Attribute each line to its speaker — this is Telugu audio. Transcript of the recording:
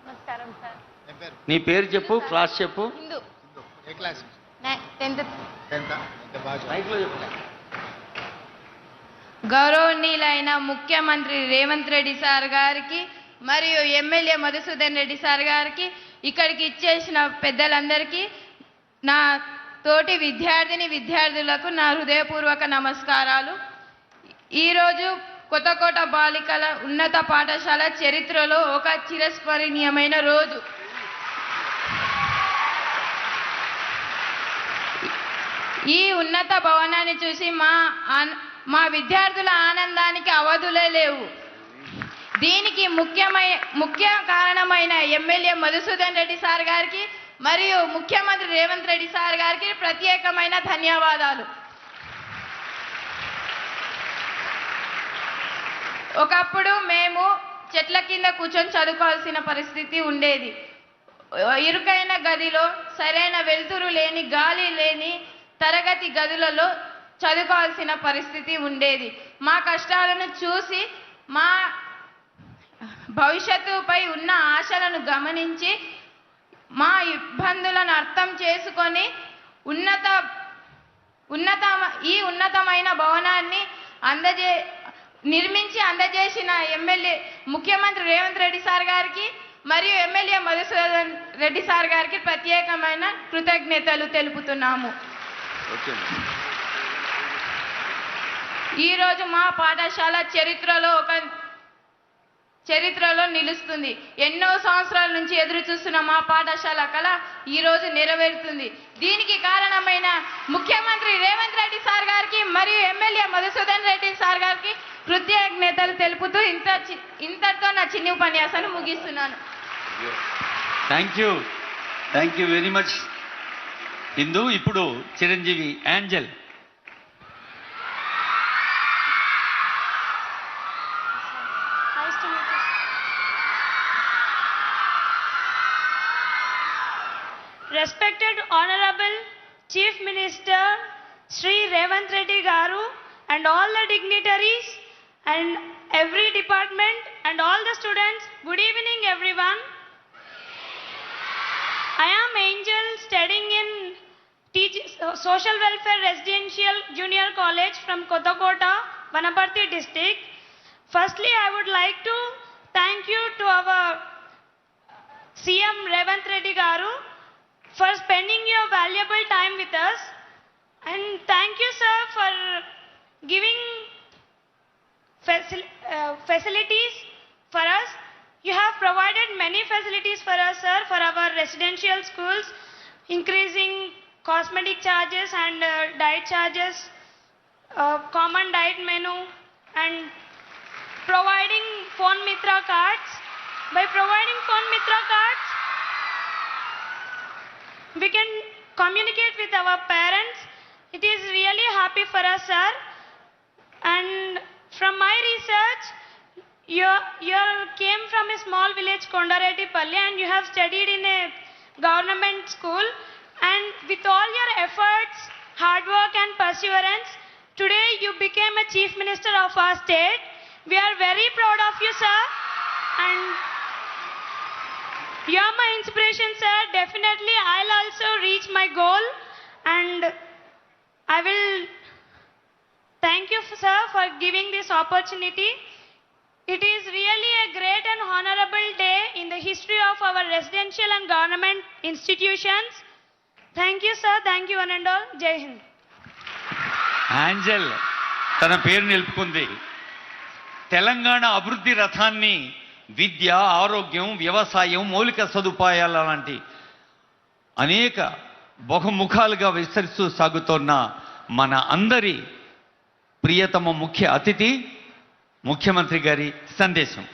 Speaker 1: నమస్కారం సార్.
Speaker 2: నీ పేరు చెప్పు, క్లాస్ చెప్పు.
Speaker 1: హిందూ.
Speaker 3: ఏ క్లాస్?
Speaker 1: 10th.
Speaker 2: మైక్లో చెప్పు.
Speaker 1: గౌరవనీయులైన ముఖ్యమంత్రి రేవంత్ రెడ్డి సార్ గారికి మరియు ఎమ్మెల్యే మధుసూదన్ రెడ్డి సార్ గారికి, ఇక్కడికి ఇచ్చేసిన పెద్దలందరికీ, నా తోటి విద్యార్థులకు నా హృదయపూర్వక నమస్కారాలు. ఈరోజు కొత్తకోట బాలికల ఉన్నత పాఠశాల చరిత్రలో ఒక చిరస్మరణీయమైన రోజు. ఈ ఉన్నత భవనాన్ని చూసి మా విద్యార్థుల ఆనందానికి అవధులే లేవు. దీనికి ముఖ్య కారణమైన ఎమ్మెల్యే మధుసూదన్ రెడ్డి సార్ గారికి మరియు ముఖ్యమంత్రి రేవంత్ రెడ్డి సార్ గారికి ప్రత్యేకమైన ధన్యవాదాలు. ఒకప్పుడు మేము చెట్ల కింద కూర్చొని చదువుకోవాల్సిన పరిస్థితి ఉండేది. ఇరుకైన గదిలో సరైన వెలుతురు లేని, గాలి లేని తరగతి గదులలో చదువుకోవాల్సిన పరిస్థితి ఉండేది. మా కష్టాలను చూసి, మా భవిష్యత్తుపై ఉన్న ఆశలను గమనించి, మా ఇబ్బందులను అర్థం చేసుకొని ఈ ఉన్నతమైన భవనాన్ని నిర్మించి అందజేసిన ముఖ్యమంత్రి రేవంత్ రెడ్డి సార్ గారికి మరియు ఎమ్మెల్యే మధుసూదన్ రెడ్డి సార్ గారికి ప్రత్యేకమైన కృతజ్ఞతలు తెలుపుతున్నాము. ఈరోజు మా పాఠశాల చరిత్రలో నిలుస్తుంది. ఎన్నో సంవత్సరాల నుంచి ఎదురు చూస్తున్న మా పాఠశాల కళ ఈరోజు నెరవేరుతుంది. దీనికి కారణమైన ముఖ్యమంత్రి రేవంత్ రెడ్డి సార్ గారికి మరియు ఎమ్మెల్యే మధుసూదన్ రెడ్డి సార్ గారికి కృతజ్ఞతలు తెలుపుతూ ఇంతటితో నా చిన్ని ఉపన్యాసాన్ని ముగిస్తున్నాను.
Speaker 2: Thank you very much Hindu. ఇప్పుడు చిరంజీవి Angel.
Speaker 4: Respected Honorable Chief Minister Shri Revanth Reddy Garu and all the dignitaries and every department and all the students, good evening everyone. I am Angel, studying in Social Welfare Residential Junior College from Kothakota, Vanaparthi district. Firstly, I would like to thank you to our CM Revanth Reddy Garu for spending your valuable time with us, and thank you sir for giving facilities for us. You have provided many facilities for us sir, for our residential schools, increasing cosmetic charges and diet charges, common diet menu, and providing Phone Mitra cards. By providing Phone Mitra cards, we can communicate with our parents. It is really happy for us sir. And from my research, you came from a small village Kondareddipalli and you have studied in a government school, and with all your efforts, hard work and perseverance, today you became a chief minister of our state. We are very proud of you sir, and you are my inspiration sir. Definitely I'll also reach my goal, and I will thank you sir for giving this opportunity. It is really a great and honorable day in the history of our residential and government institutions. Thank you sir, thank you one and all. Jai Hind.
Speaker 2: Angel తన పేరు నిలుపుకుంది. తెలంగాణ అభివృద్ధి రథాన్ని విద్య, ఆరోగ్యం, వ్యవసాయం, మౌలిక సదుపాయాల లాంటి అనేక బహుముఖాలుగా విస్తరిస్తూ సాగుతోన్న మన అందరి ప్రియతమ ముఖ్య అతిథి ముఖ్యమంత్రి గారి సందేశం.